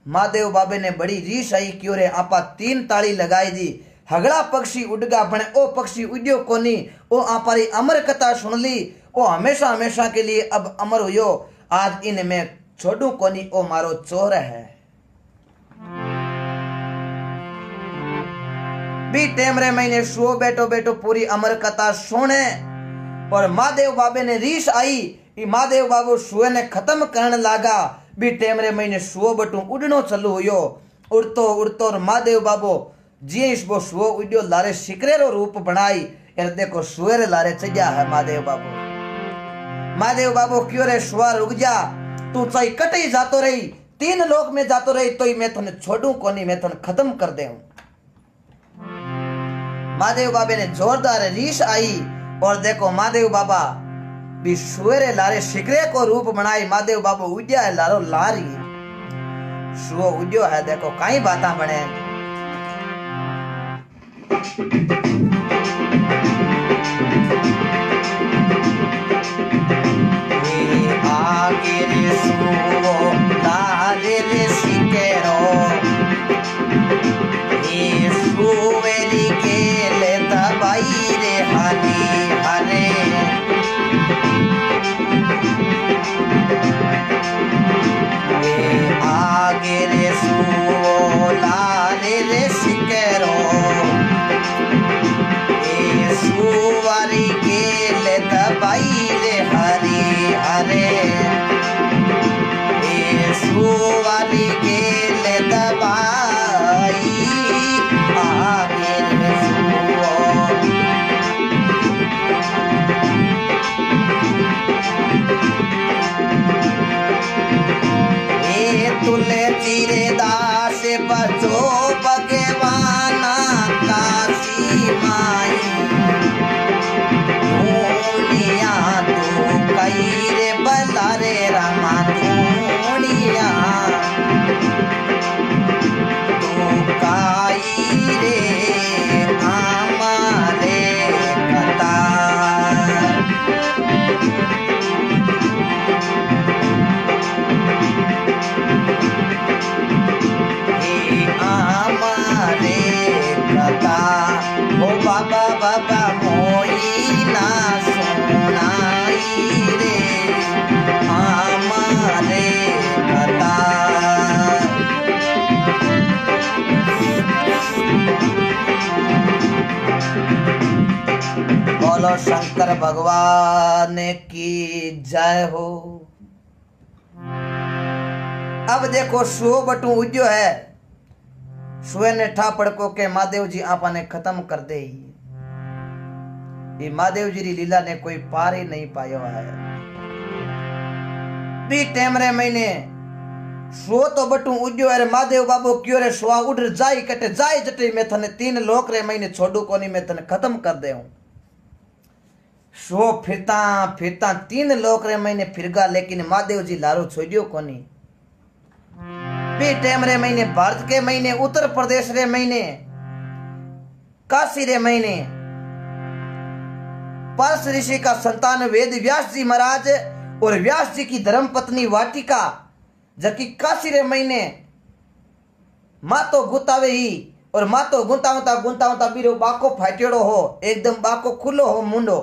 महादेव बाबे ने बड़ी रीस आई क्यों रे आपा 3 ताली लगाई दी। हगड़ा पक्षी उड़गा भणे ओ पक्षी उड्यो कोनी ओ आपारी अमर कथा सुन ली ओ हमेशा हमेशा के लिए अब अमर हुयो। आज इन में छोड़ू कोनी ओ मारो चोर है। भी टेमरे महीने शुओ बैठो बैठो पूरी अमर कथा सुने और महादेव बाबे ने रीस आई। महादेव बाबू शुए ने खत्म करने लागा। भी टेमरे महीने शुओ बटू उड़नो चालू हुयो। उड़तो उड़तो और महादेव बाबू जी वो शुओ उड्यो लारे शिकरेरो रूप बनाई। यार देखो शुएरे लारे चढ़िया है महादेव बाबू। महादेव बाबू क्यों रे शुआ रुक जा तू चाहे कटे जातो रही 3 लोक में जातो रही तो मैं थने छोड़ू कोनी मैं थने खत्म कर दे। महादेव बाबे ने जोरदार रीस आई और देखो महादेव बाबा भी शुएरे लारे शिकरे को रूप बनाई। महादेव बाबू उड्या है लारो लारी शुओ उड्यो है। देखो कई बाता बने आगे रे शुओ लारे रे शिकेरो ये शुएरी गेले दबाई रे हरी हरे। आगे रे शुओ लारे रे शिकेरो ये शुवारी गेले दबाई रे हरी हरे। ये शुवारी गेले दबाई आगे रे शुओ। तुलसी रे दास बचो भगवाना काशी माई। धूनिया तू कई रे बला रे रामा धूनिया तू काई रे हमारे कथा। बोलो शंकर भगवान की जय हो। अब देखो शुओ बटू उज्यो है, शुए ने ठा पड़को के महादेव जी आपा ने खत्म कर दे। ये महादेव जी री लीला ने कोई पार ही नहीं पायो है। बी टेमरे महीने शुओ तो बटू उज्यो अरे महादेव बाबू क्यों रे शुआ उड़ जाई कटे जाई जटे मैं थने 3 लोक रे महीने छोड़ू कोनी मैं थने खत्म कर दे हूं। शुओ फिरता फिरता 3 लोक रे महीने फिरगा लेकिन महादेव जी लारो छोड़ियो कोनी। बी टेमरे महीने भारत के महीने उत्तर प्रदेश रे महीने काशी रे महीने पारस ऋषि का संतान वेद व्यास जी महाराज और व्यास जी की धर्म पत्नी वाटिका जबकि काशी रे महीने मातो गुतावे ही और मातो गुंतावता गुंतावता बीरो बाको फाटेड़ो हो, एकदम बाको खुलो हो मुंडो।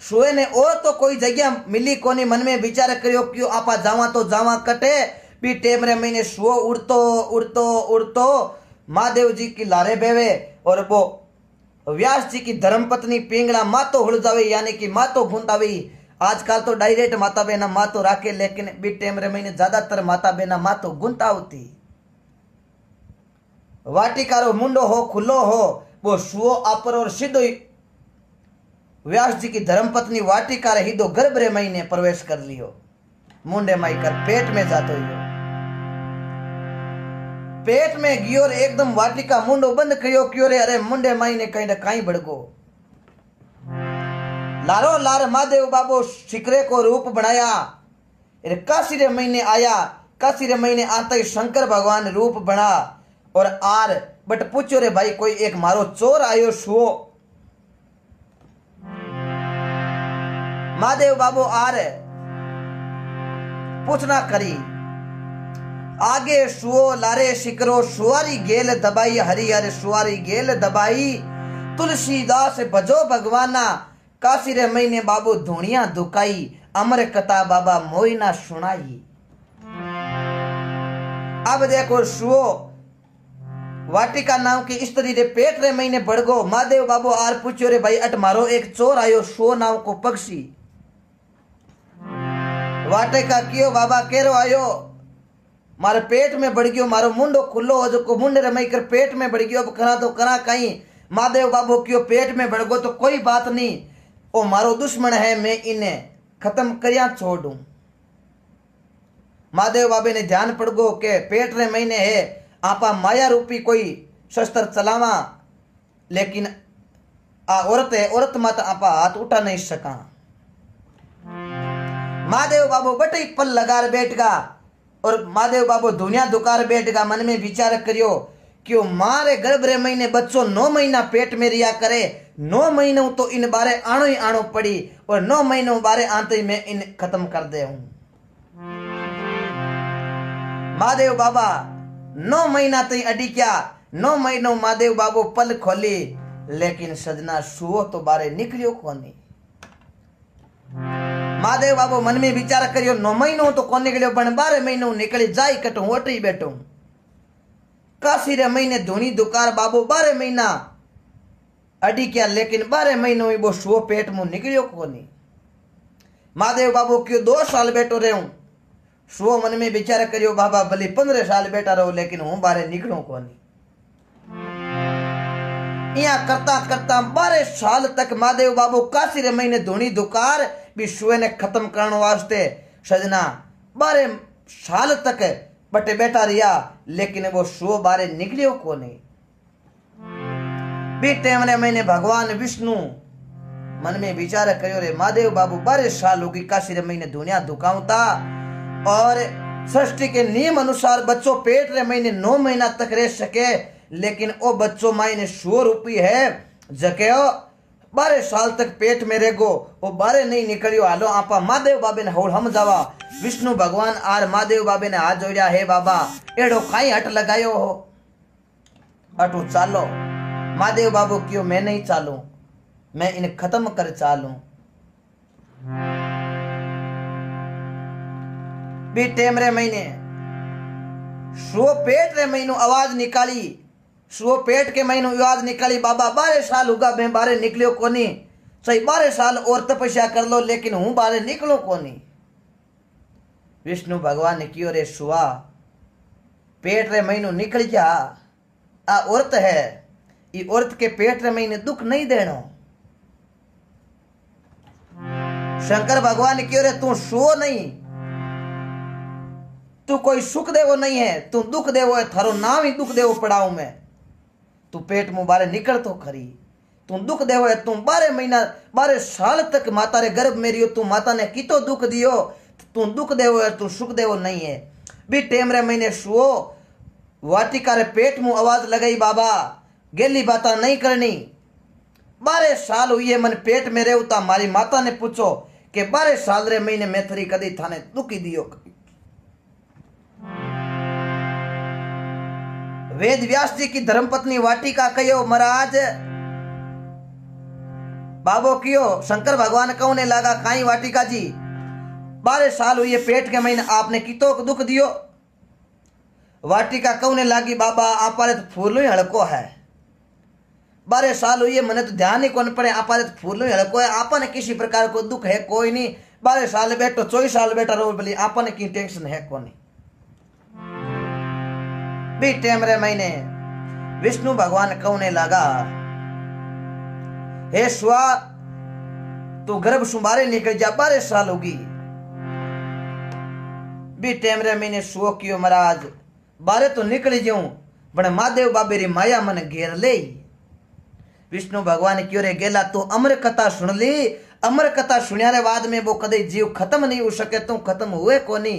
शुए ने और तो कोई जगह मिली कोनी, मन में विचार करियो क्यों आपा जावा तो जावा कटे। बी टेमरे महीने शुओ उड़तो उड़तो उड़तो महादेव जी की लारे बेवे और वो व्यास जी की धर्मपत्नी पिंगला मातो हुड़ जावे यानी कि मातो गुंतावी। आजकल तो डायरेक्ट माता बेना मातो राखे लेकिन बी टेमरे महीने ज्यादातर माता बेना मातो गुंतावती। वाटिकारो मुंडो हो खुलो हो, वो शुओ आपर और सीधो व्यास जी की धर्मपत्नी वाटिका रे हिदो गर्भ रे महीने प्रवेश कर लियो। मुंडे माई कर पेट में जातो यो, पेट में गियो रे एकदम वाटिका मुंडो बंद करियो क्यों रे अरे मुंडे माई ने कहीं न कहीं बढ़गो। लारो लार महादेव बाबू शिकरे को रूप बनाया। काशी रे महीने आया, काशी रे महीने आता ही शंकर भगवान रूप बना और आर बट पूछो रे भाई कोई एक मारो चोर आयो शुओ। महादेव बाबू आर पूछना करी आगे शुओ लारे शिकरो शुआरी गेल दबाई हरिहर शुआरी गेल दबाई तुलसीदास भजो भगवाना काशी रे महीने बाबू धुनिया दुकाई अमर कथा बाबा मोइना सुनाई। अब देखो शुओ वाटिका नाम की स्त्री रे पेट रे महीने बढ़गो। महादेव बाबू आर पूछो रे भाई अट मारो एक चोर आयो शुओ नाम को पक्षी। वाटिका क्यों बाबा केरो आयो मारे पेट में बढ़ गयो, मारो मुंडो खुलो हो जो मुंडे रे मई कर पेट में बढ़ गयो, अब करा तो करा कहीं। महादेव बाबू क्यों पेट में बढ़ गो तो कोई बात नहीं, ओ मारो दुश्मन है मैं इन्हें खत्म करिया छोड़ दूं। महादेव बाबे ने ध्यान पड़ गो के पेट रे महीने है आपा माया रूपी कोई शस्त्र चलावा लेकिन आ औरत है, औरत मत आपा हाथ उठा नहीं सका। महादेव बाबू बटे पल लगा बैठ गा और महादेव बाबू दुनिया दुकार बैठ गा। मन में विचार करियो क्यों मारे गर्भ रे महीने बच्चों 9 महीना पेट में रिया करे, 9 महीनों तो इन बारे आनो ही आनो पड़ी और 9 महीनों बारे आते ही मैं इन खत्म कर दे हूं। महादेव बाबा 9 महीना तई अडी क्या 9 महीनों महादेव बाबू पल खोली लेकिन सजना शुओ तो बारे निकलियो कोनी। महादेव बाबू मन में विचार करियो 9 महीनों तो कौन निकलियो पण 12 महीनों निकली जाई कटू ओटरी बैठू। काशी रे महीने धुनी दुकार बाबू 12 महीना अडी क्या लेकिन 12 महीनों में वो शुओ पेट मुंह निकलियो कोनी। महादेव बाबू क्यों 2 साल बैठो रहूं। शुओ मन में विचार करियो बाबा भले 15 साल बैठा रहो लेकिन हूं बारे निकलू कोनी। यहाँ करता करता 12 साल तक महादेव बाबू काशी रे महीने धुनी दुकार भी शुए ने खत्म करने वास्ते सजना 12 साल तक बटे बैठा रिया लेकिन वो शुओ बारे निकलियो कोनी। बी टाइम रे महीने भगवान विष्णु मन में विचार करियो रे महादेव बाबू 12 साल होगी काशी रे महीने दुनिया दुकावता और सृष्टि के नियम अनुसार बच्चों पेट रे महीने 9 महीना तक रह सके लेकिन ओ बच्चों मायने शुओ रूपी है जके 12 साल तक पेट में रहेगो वो 12 नहीं निकलियो। हालो आपा महादेव बाबे ने होड़ हम जावा। विष्णु भगवान आर महादेव बाबे ने हाथ जोड़िया हे बाबा एड़ो काई हट लगायो हो अटू चालो। महादेव बाबू क्यों मैं नहीं चालू मैं इन्हें खत्म कर चालू। बी टेम रे महीने शुओ पेट रे महीनों आवाज निकाली सुओ पेट के महीनों आवाज निकाली बाबा 12 साल होगा मैं बारे निकलियो कोनी सही 12 साल और तपस्या कर लो लेकिन हूं बारे निकलो कोनी। विष्णु भगवान ने क्यों रे सुआ पेट रे महीनों निकल जा आ औरत है ये औरत के पेट रे महीने दुख नहीं देनो। शंकर भगवान ने क्यों रे तू सो नहीं तू कोई सुख देवो नहीं है तू दुख देवो है थारो नाम ही दुख देवो पड़ाऊ में तू पेट मुंह बारे निकल तो खरी तू दुख देवो है तू 12 महीना 12 साल तक माता रे गर्भ में रियो तू माता ने कितो दुख दियो तू दुख देवो है तू सुख देवो नहीं है। भी टेम रे महीने सुओ वाटिका रे पेट मुंह आवाज लगाई बाबा गेली बाता नहीं करनी 12 साल हुई है मन पेट में रेवता मारी माता ने पूछो कि 12 साल रे महीने मैं थरी कदी थाने दुखी दियो। वेद व्यास जी की धर्मपत्नी वाटिका कहो महाराज बाबो कियो शंकर भगवान कहने लगा काई वाटिका जी 12 साल हुई पेट के महीने आपने कितो दुख दियो। वाटिका कहने लगी बाबा आपारे तो फूलो ही हड़को है 12 साल हुई मने तो ध्यान ही कौन पड़े आपारे तो फूलो ही हड़को है आपने किसी प्रकार को दुख है कोई नहीं 12 साल बैठो 24 साल बैठा रो बोली आपने की टेंशन है कोनी। भी टेम रे महीने विष्णु भगवान कहने लगा हे सुआ तू गर्भ सुमारे निकल जा 12 साल होगी। भी टेम रे महीने सुओ कियो महाराज बारे तो निकल जाऊं बड़े महादेव बाबे री माया मन घेर ले। विष्णु भगवान क्यों रे गेला तू अमर कथा सुन ली अमर कथा सुनिया रे बाद में वो कदे जीव खत्म नहीं हो सके तू खत्म हुए कोनी।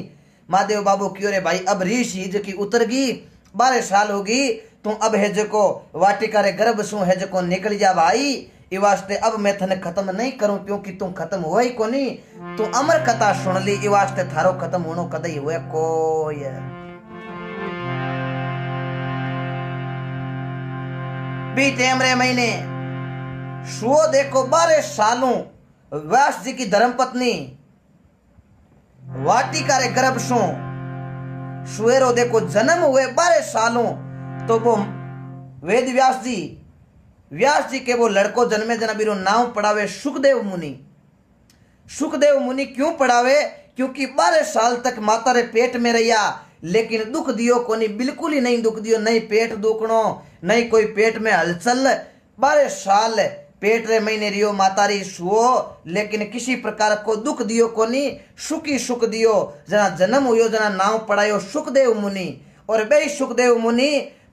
महादेव बाबू क्यों रे भाई अब रीश ही की उतर गई 12 साल होगी तू अब है जको वाटिका रे गर्भ सु है जको निकल जा भाई ये वास्ते अब मैं थने खत्म नहीं करूं क्योंकि तू खत्म हुआ ही कोनी तू अमर कथा सुन ली ये वास्ते थारो खत्म होनो कदई हुए कोई। भी टेम रे महीने सुओ देखो 12 सालों व्यास जी की धर्मपत्नी वाटिका रे गर्भ सु सुएरो देखो जन्म हुए 12 सालों तो वो वेद व्यास जी के वो लड़को जन्मे जना बीरो नाम पढ़ावे सुखदेव मुनि। सुखदेव मुनि क्यों पढ़ावे क्योंकि 12 साल तक माता रे पेट में रहिया लेकिन दुख दियो कोनी बिल्कुल ही नहीं दुख दियो नहीं पेट दुखनो नहीं कोई पेट में हलचल 12 साल पेट रे महीने रियो माता री सुओ लेकिन किसी प्रकार को दुख दियो कोनी सुखी सुख दियो जना जन्म हुयो जना नाम पढ़ायो सुखदेव मुनि। और बे सुखदेव मुनि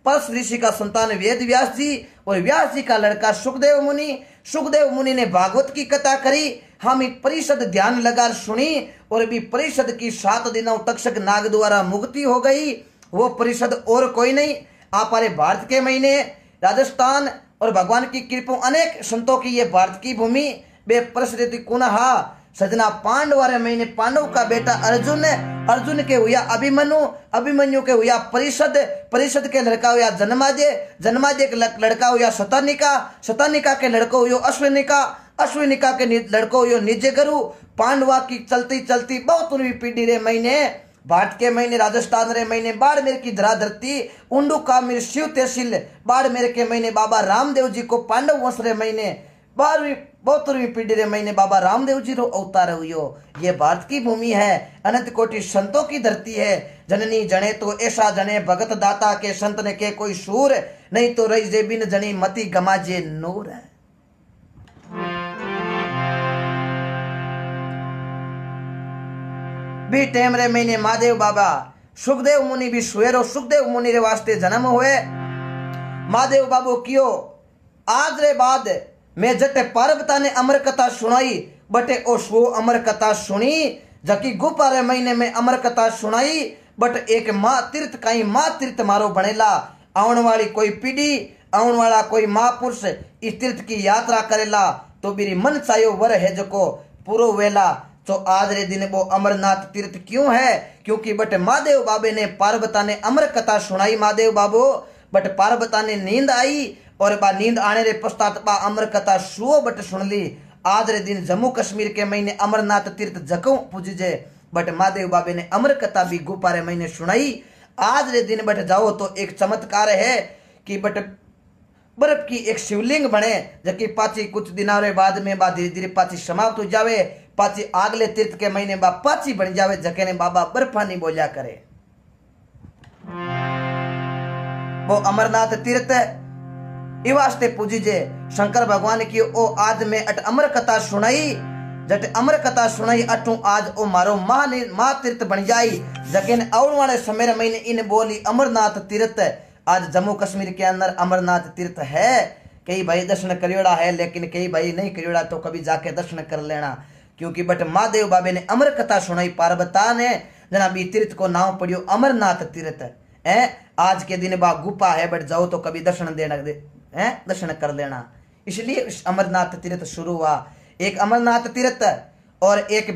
परस ऋषि का संतान वेद व्यास जी और व्यास जी का लड़का सुखदेव मुनि। सुखदेव मुनि ने भागवत की कथा करी हम एक परिषद ध्यान लगा सुनी और भी परिषद की 7 दिनों तक्षक नाग द्वारा मुक्ति हो गई। वो परिषद और कोई नहीं हमारे भारत के महीने राजस्थान और भगवान की कृपा अनेक संतों की ये भारत की भूमि बे प्रसृति कुनहा सजना पांडव वाले महीने पांडव का बेटा अर्जुन के हुआ अभिमन्यु के हुआ परिषद के लड़का हुआ जन्माजे के लड़का हुआ शतानिका के लड़को हुआ अश्विनिका के लड़को हुआ निजगरु पांडवा की चलती चलती बहुत पीढ़ी रे महीने भाट के महीने राजस्थान रे महीने बाड़मेर की धरा धरती उंडू कामिर शिव तहसील बाड़मेर के महीने बाबा रामदेव जी को पांडव वंश रे महीने 72वीं पीढ़ी रे महीने बाबा रामदेव जी रो अवतार हुयो। ये भारत की भूमि है अनंत कोटि संतों की धरती है जननी जने तो ऐसा जने भगत दाता के संत ने के कोई सूर नहीं तो रही जे बिन जनी मती गमाजे नूर है। भी टेम रे महीने महादेव बाबा सुखदेव मुनि भी सुएरो सुखदेव मुनि रे वास्ते जन्म हुए। महादेव बाबू कियो आज रे बाद मैं जटे पार्वता ने अमर कथा सुनाई बटे ओ सो अमर कथा सुनी जकी गुप्पा रे महीने में अमर कथा सुनाई बट एक माँ तीर्थ मारो बनेला आउन वाली कोई पीढ़ी आउन वाला कोई महापुरुष इस तीर्थ की यात्रा करेला तो मेरी मन चायो वर है जको पूरो वेला। तो आज रे दिन वो अमरनाथ तीर्थ क्यों है क्योंकि बट महादेव बाबे ने पार्वता ने अमर कथा सुनाई महादेव बाबू बट पार्वता ने नींद आई और बा नींद आने रे पश्चात बा अमर कथा सुओ बट सुन ली। आज रे दिन जम्मू कश्मीर के महीने अमरनाथ तीर्थ जको पूजे बट महादेव बाबे ने अमर कथा भी गुप्पा रे महीने सुनाई। आज रे दिन बट जाओ तो एक चमत्कार है कि बट बर्फ की एक शिवलिंग बने जबकि पाची कुछ दिनों रे बाद में बा धीरे धीरे पाची समाप्त हो जावे, पाची आगले तीर्थ के महीने बा पाची बन जावे जके ने बाबा बर्फानी बोलिया करे। वो अमरनाथ तीर्थ ई वास्ते पूजी जे शंकर भगवान की ओ आज में अट अमर कथा सुनाई, जट अमर कथा सुनाई अटू आज ओ मारो मां तीर्थ बन जाई जके ने आने वाले समय महीने इन बोली अमरनाथ तीर्थ। आज जम्मू कश्मीर के अंदर अमरनाथ तीर्थ है, कई भाई दर्शन करियोड़ा है लेकिन कई भाई नहीं करियोड़ा, तो कभी जाके दर्शन कर लेना, क्योंकि बट महादेव बाबे ने अमर कथा सुनाई पार्वता ने जना भी तीर्थ को नाम पड़ियो अमरनाथ तीर्थ है। आज के दिन बा गुफा है, बट जाओ तो कभी दर्शन दर्शन कर लेना। इसलिए अमरनाथ तीर्थ शुरू हुआ, एक अमरनाथ तीर्थ और एक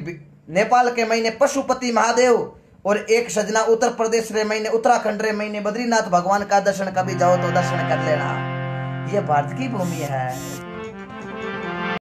नेपाल के महीने पशुपति महादेव और एक सजना उत्तर प्रदेश रे महीने उत्तराखंड रे महीने बद्रीनाथ भगवान का दर्शन कभी जाओ तो दर्शन कर लेना। यह भारत की भूमि है।